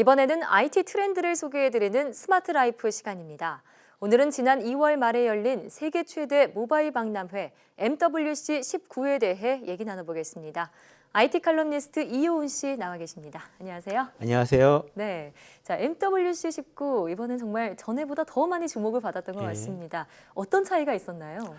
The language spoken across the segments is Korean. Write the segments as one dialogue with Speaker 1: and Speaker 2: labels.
Speaker 1: 이번에는 IT 트렌드를 소개해드리는 스마트 라이프 시간입니다. 오늘은 지난 2월 말에 열린 세계 최대 모바일 박람회 MWC 19에 대해 얘기 나눠보겠습니다. IT 칼럼니스트 이효은 씨 나와 계십니다. 안녕하세요.
Speaker 2: 안녕하세요.
Speaker 1: 네, 자 MWC 19 이번엔 정말 전에보다 더 많이 주목을 받았던 것 같습니다. 어떤 차이가 있었나요?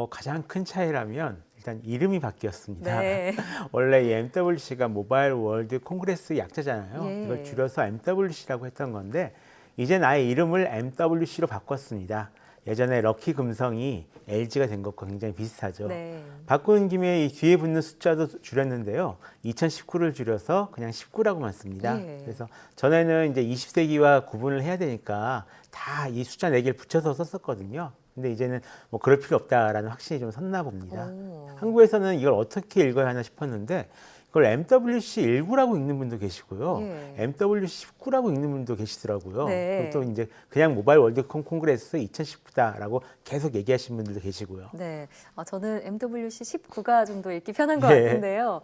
Speaker 2: 가장 큰 차이라면 일단 이름이 바뀌었습니다.
Speaker 1: 네.
Speaker 2: 원래 이 MWC가 모바일 월드 콩그레스 약자잖아요.
Speaker 1: 예.
Speaker 2: 이걸 줄여서 MWC라고 했던 건데 이젠 아예 이름을 MWC로 바꿨습니다. 예전에 럭키 금성이 LG가 된 것과 굉장히 비슷하죠.
Speaker 1: 네.
Speaker 2: 바꾼 김에 이 뒤에 붙는 숫자도 줄였는데요. 2019를 줄여서 그냥 19라고만 씁니다.
Speaker 1: 예.
Speaker 2: 그래서 전에는 이제 20세기와 구분을 해야 되니까 다 이 숫자 4개를 붙여서 썼었거든요. 근데 이제는 뭐 그럴 필요 없다라는 확신이 좀 섰나 봅니다. 한국에서는 이걸 어떻게 읽어야 하나 싶었는데 그걸 MWC 19라고 읽는 분도 계시고요.
Speaker 1: 예.
Speaker 2: MWC 19라고 읽는 분도 계시더라고요.
Speaker 1: 네.
Speaker 2: 그리고 또 이제 그냥 모바일 월드컵 콩그레스 2019다라고 계속 얘기하시는 분들도 계시고요.
Speaker 1: 네, 저는 MWC 19가 좀 더 읽기 편한 것
Speaker 2: 네.
Speaker 1: 같은데요.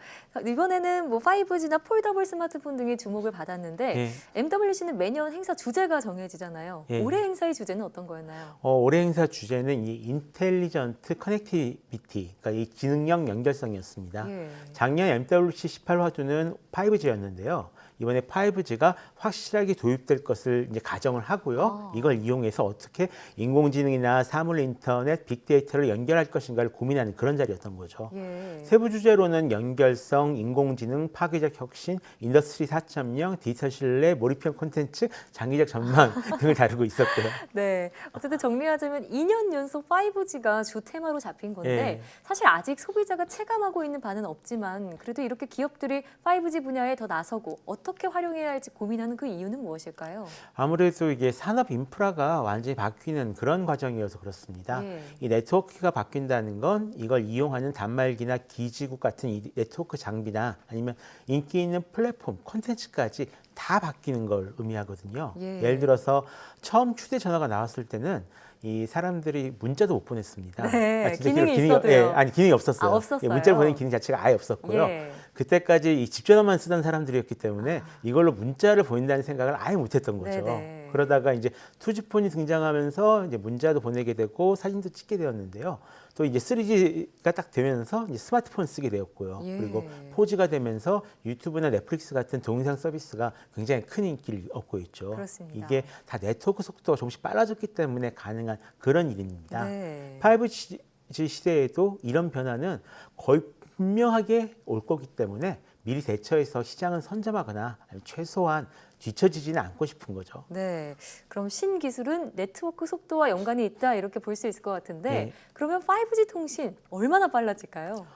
Speaker 1: 이번에는 뭐 5G나 폴더블 스마트폰 등이 주목을 받았는데
Speaker 2: 네.
Speaker 1: MWC는 매년 행사 주제가 정해지잖아요.
Speaker 2: 네.
Speaker 1: 올해 행사의 주제는 어떤 거였나요?
Speaker 2: 올해 행사 주제는 이 인텔리전트 커넥티비티, 그러니까 이 지능형 연결성이었습니다.
Speaker 1: 예.
Speaker 2: 작년 MWC 18 화두는 5G였는데요. 이번에 5G가 확실하게 도입될 것을 이제 가정을 하고요. 이걸 이용해서 어떻게 인공지능이나 사물 인터넷, 빅데이터를 연결할 것인가를 고민하는 그런 자리였던 거죠.
Speaker 1: 예.
Speaker 2: 세부 주제로는 연결성, 인공지능, 파괴적 혁신, 인더스트리 4.0, 디지털 신뢰, 몰입형 콘텐츠, 장기적 전망 등을 다루고 있었고요.
Speaker 1: 네, 어쨌든 정리하자면 2년 연속 5G가 주 테마로 잡힌 건데
Speaker 2: 예.
Speaker 1: 사실 아직 소비자가 체감하고 있는 바는 없지만 그래도 이렇게 기업들이 5G 분야에 더 나서고 어떻게 활용해야 할지 고민하는 그 이유는 무엇일까요?
Speaker 2: 아무래도 이게 산업 인프라가 완전히 바뀌는 그런 과정이어서 그렇습니다.
Speaker 1: 예.
Speaker 2: 이 네트워크가 바뀐다는 건 이걸 이용하는 단말기나 기지국 같은 이 네트워크 장비나 아니면 인기 있는 플랫폼, 콘텐츠까지 다 바뀌는 걸 의미하거든요.
Speaker 1: 예.
Speaker 2: 예를 들어서 처음 휴대전화가 나왔을 때는 이 사람들이 문자도 못 보냈습니다.
Speaker 1: 네,
Speaker 2: 진짜
Speaker 1: 기능이 있어도요.
Speaker 2: 아니 기능이 없었어요.
Speaker 1: 없었어요.
Speaker 2: 문자를 보내는 기능 자체가 아예 없었고요.
Speaker 1: 예.
Speaker 2: 그때까지 이 집전화만 쓰던 사람들이었기 때문에 이걸로 문자를 보낸다는 생각을 아예 못했던 거죠.
Speaker 1: 네네.
Speaker 2: 그러다가 이제 투지폰이 등장하면서 이제 문자도 보내게 되고 사진도 찍게 되었는데요. 또 이제 3G가 딱 되면서 이제 스마트폰 쓰게 되었고요.
Speaker 1: 예.
Speaker 2: 그리고 4G가 되면서 유튜브나 넷플릭스 같은 동영상 서비스가 굉장히 큰 인기를 얻고 있죠.
Speaker 1: 그렇습니다.
Speaker 2: 이게 다 네트워크 속도가 조금씩 빨라졌기 때문에 가능한 그런 일입니다.
Speaker 1: 네.
Speaker 2: 5G 시대에도 이런 변화는 거의 분명하게 올 거기 때문에 미리 대처해서 시장은 선점하거나 아니면 최소한 뒤처지지는 않고 싶은 거죠.
Speaker 1: 네, 그럼 신기술은 네트워크 속도와 연관이 있다 이렇게 볼 수 있을 것 같은데
Speaker 2: 네.
Speaker 1: 그러면 5G 통신 얼마나 빨라질까요?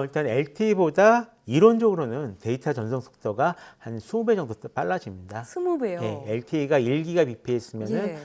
Speaker 2: 일단 LTE보다 이론적으로는 데이터 전송 속도가 한 20배 정도 빨라집니다.
Speaker 1: 20배요.
Speaker 2: 네, LTE가 1GBps면은
Speaker 1: 예.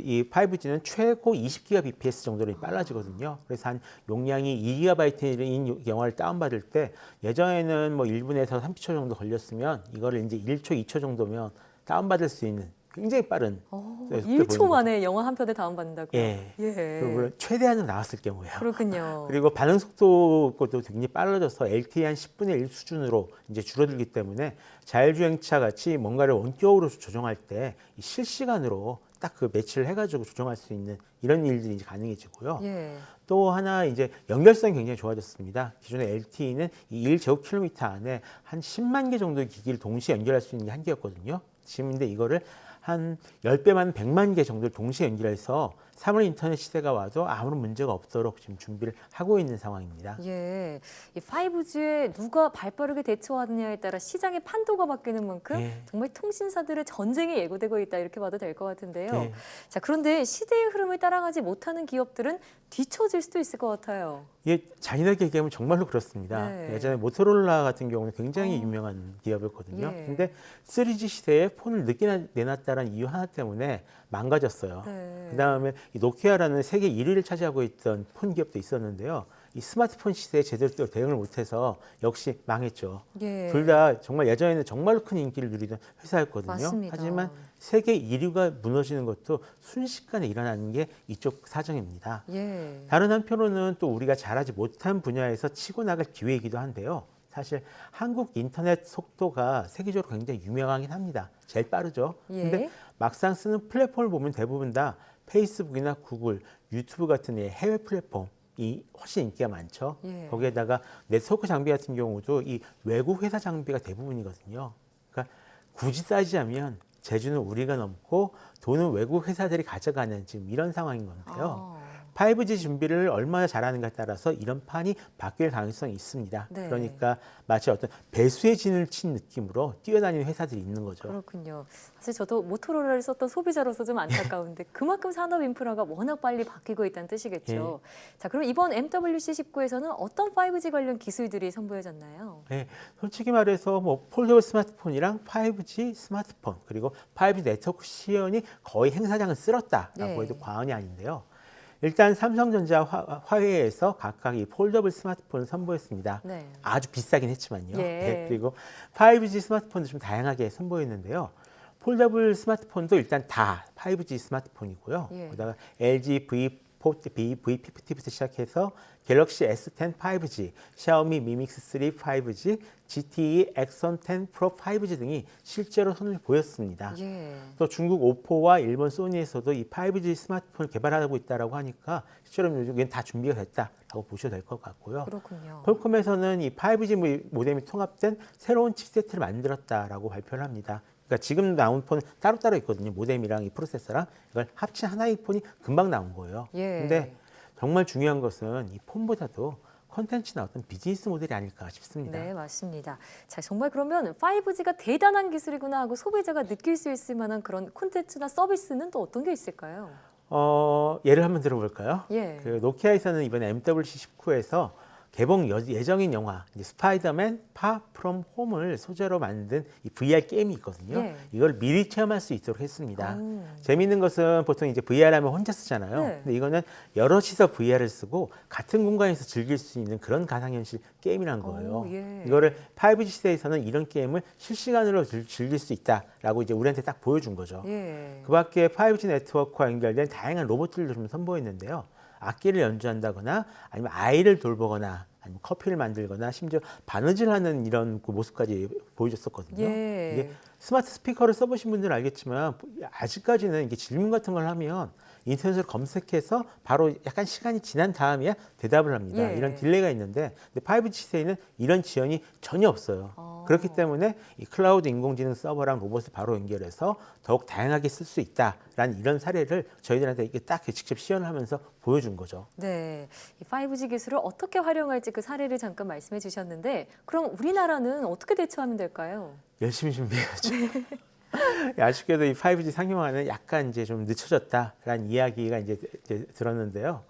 Speaker 2: 이 5G는 최고 20GBps 정도로 빨라지거든요. 그래서 한 용량이 2GB인 영화를 다운받을 때 예전에는 뭐 1분에서 30초 정도 걸렸으면 이거를 이제 1초, 2초 정도면 다운받을 수 있는 굉장히 빠른 속도에
Speaker 1: 1초
Speaker 2: 보이는
Speaker 1: 만에 영화 한 편을 다운받는다고요?
Speaker 2: 예.
Speaker 1: 예.
Speaker 2: 그리고 물론 최대한으로 나왔을 경우에요.
Speaker 1: 그렇군요.
Speaker 2: 그리고 반응 속도도 굉장히 빨라져서 LTE 한 10분의 1 수준으로 이제 줄어들기 때문에 자율주행차 같이 뭔가를 원격으로 조정할 때 실시간으로 딱 그 매치를 해가지고 조정할 수 있는 이런 일들이 이제 가능해지고요.
Speaker 1: 예.
Speaker 2: 또 하나 이제 연결성이 굉장히 좋아졌습니다. 기존의 LTE는 이 1제곱킬로미터 안에 한 10만 개 정도의 기기를 동시에 연결할 수 있는 게 한계였거든요. 지금 근데 이거를 한 10배만 100만 개 정도를 동시에 연결해서 사물 인터넷 시대가 와도 아무런 문제가 없도록 지금 준비를 하고 있는 상황입니다.
Speaker 1: 예, 이 5G에 누가 발빠르게 대처하느냐에 따라 시장의 판도가 바뀌는 만큼
Speaker 2: 예.
Speaker 1: 정말 통신사들의 전쟁이 예고되고 있다 이렇게 봐도 될 것 같은데요.
Speaker 2: 예.
Speaker 1: 자, 그런데 시대의 흐름을 따라가지 못하는 기업들은 뒤처질 수도 있을 것 같아요.
Speaker 2: 이게 잔인하게 얘기하면 정말로 그렇습니다.
Speaker 1: 네.
Speaker 2: 예전에 모토로라 같은 경우는 굉장히 유명한 기업이었거든요.
Speaker 1: 예.
Speaker 2: 근데 3G 시대에 폰을 늦게 내놨다는 이유 하나 때문에 망가졌어요.
Speaker 1: 네.
Speaker 2: 그다음에 이 노키아라는 세계 1위를 차지하고 있던 폰 기업도 있었는데요. 이 스마트폰 시대에 제대로 또 대응을 못해서 역시 망했죠.
Speaker 1: 예.
Speaker 2: 둘 다 정말 예전에는 정말로 큰 인기를 누리던 회사였거든요.
Speaker 1: 맞습니다.
Speaker 2: 하지만 세계 1위가 무너지는 것도 순식간에 일어나는 게 이쪽 사정입니다.
Speaker 1: 예.
Speaker 2: 다른 한편으로는 또 우리가 잘하지 못한 분야에서 치고 나갈 기회이기도 한데요. 사실 한국 인터넷 속도가 세계적으로 굉장히 유명하긴 합니다. 제일 빠르죠. 근데
Speaker 1: 예.
Speaker 2: 막상 쓰는 플랫폼을 보면 대부분 다 페이스북이나 구글, 유튜브 같은 해외 플랫폼이 훨씬 인기가 많죠.
Speaker 1: 예.
Speaker 2: 거기에다가 네트워크 장비 같은 경우도 이 외국 회사 장비가 대부분이거든요. 그러니까 굳이 따지자면 제주는 우리가 넘고 돈은 외국 회사들이 가져가는 지금 이런 상황인 건데요. 5G 준비를 얼마나 잘하는가에 따라서 이런 판이 바뀔 가능성이 있습니다.
Speaker 1: 네.
Speaker 2: 그러니까 마치 어떤 배수의 진을 친 느낌으로 뛰어다니는 회사들이 있는 거죠.
Speaker 1: 그렇군요. 사실 저도 모토로라를 썼던 소비자로서 좀 안타까운데 그만큼 산업 인프라가 워낙 빨리 바뀌고 있다는 뜻이겠죠. 자, 그럼 이번 MWC19에서는 어떤 5G 관련 기술들이 선보여졌나요?
Speaker 2: 네, 솔직히 말해서 뭐 폴더블 스마트폰이랑 5G 스마트폰 그리고 5G 네트워크 시연이 거의 행사장을 쓸었다라고
Speaker 1: 네.
Speaker 2: 해도 과언이 아닌데요. 일단 삼성전자 화웨이에서 각각 이 폴더블 스마트폰을 선보였습니다.
Speaker 1: 네.
Speaker 2: 아주 비싸긴 했지만요.
Speaker 1: 예.
Speaker 2: 네, 그리고 5G 스마트폰도 좀 다양하게 선보였는데요. 폴더블 스마트폰도 일단 다 5G 스마트폰이고요.
Speaker 1: 예.
Speaker 2: 거기다가 LG V50부터 시작해서 갤럭시 S10 5G, 샤오미 미믹스 3 5G, GTE 엑선 10 프로 5G 등이 실제로 손을 보였습니다.
Speaker 1: 예.
Speaker 2: 또 중국 오포와 일본 소니에서도 이 5G 스마트폰을 개발하고 있다고 하니까 실제로 이건 다 준비가 됐다라고 보셔도 될 것 같고요.
Speaker 1: 그렇군요.
Speaker 2: 퀄컴에서는 이 5G 모뎀이 통합된 새로운 칩세트를 만들었다라고 발표를 합니다. 그러니까 지금 나온 폰은 따로따로 있거든요. 모뎀이랑 이 프로세서랑 이걸 합친 하나의 폰이 금방 나온 거예요.
Speaker 1: 예.
Speaker 2: 근데 정말 중요한 것은 이 폰보다도 콘텐츠나 어떤 비즈니스 모델이 아닐까 싶습니다.
Speaker 1: 네, 맞습니다. 자, 정말 그러면 5G가 대단한 기술이구나 하고 소비자가 느낄 수 있을 만한 그런 콘텐츠나 서비스는 또 어떤 게 있을까요?
Speaker 2: 예를 한번 들어볼까요?
Speaker 1: 예.
Speaker 2: 그 노키아에서는 이번에 MWC19에서 개봉 예정인 영화 이제 스파이더맨 파 프롬 홈을 소재로 만든 이 VR 게임이 있거든요.
Speaker 1: 예.
Speaker 2: 이걸 미리 체험할 수 있도록 했습니다.
Speaker 1: 오.
Speaker 2: 재미있는 것은 보통 이제 VR 하면 혼자 쓰잖아요.
Speaker 1: 네.
Speaker 2: 근데 이거는 여럿이서 VR을 쓰고 같은 공간에서 즐길 수 있는 그런 가상현실 게임이란 거예요.
Speaker 1: 오, 예.
Speaker 2: 이거를 5G 시대에서는 이런 게임을 실시간으로 즐길 수 있다라고 이제 우리한테 딱 보여준 거죠.
Speaker 1: 예.
Speaker 2: 그 밖에 5G 네트워크와 연결된 다양한 로봇들도 좀 선보였는데요. 악기를 연주한다거나 아니면 아이를 돌보거나 아니면 커피를 만들거나 심지어 바느질을 하는 이런 그 모습까지 보여줬었거든요.
Speaker 1: 예.
Speaker 2: 이게 스마트 스피커를 써보신 분들은 알겠지만 아직까지는 이게 질문 같은 걸 하면 인터넷으로 검색해서 바로 약간 시간이 지난 다음에야 대답을 합니다.
Speaker 1: 예.
Speaker 2: 이런 딜레이가 있는데 5G 시대에는 이런 지연이 전혀 없어요. 그렇기 때문에 이 클라우드 인공지능 서버랑 로봇을 바로 연결해서 더욱 다양하게 쓸 수 있다라는 이런 사례를 저희들한테 이게 딱 직접 시연을 하면서 보여준 거죠.
Speaker 1: 네, 이 5G 기술을 어떻게 활용할지 그 사례를 잠깐 말씀해 주셨는데 그럼 우리나라는 어떻게 대처하면 될까요?
Speaker 2: 열심히 준비해야죠. 아쉽게도 이 5G 상용화는 약간 이제 좀 늦춰졌다라는 이야기가 이제 들었는데요.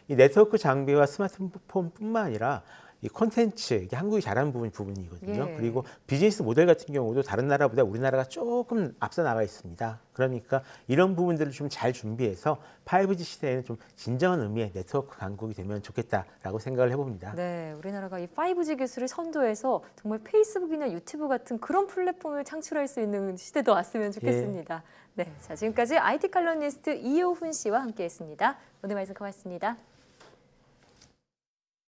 Speaker 2: 이 네트워크 장비와 스마트폰뿐만 아니라 이 콘텐츠, 이게 한국이 잘하는 부분이거든요.
Speaker 1: 예.
Speaker 2: 그리고 비즈니스 모델 같은 경우도 다른 나라보다 우리나라가 조금 앞서 나가 있습니다. 그러니까 이런 부분들을 좀 잘 준비해서 5G 시대에는 좀 진정한 의미의 네트워크 강국이 되면 좋겠다라고 생각을 해봅니다.
Speaker 1: 네, 우리나라가 이 5G 기술을 선도해서 정말 페이스북이나 유튜브 같은 그런 플랫폼을 창출할 수 있는 시대도 왔으면 좋겠습니다. 네, 자 지금까지 IT 칼럼니스트 이효훈 씨와 함께했습니다. 오늘 말씀 고맙습니다.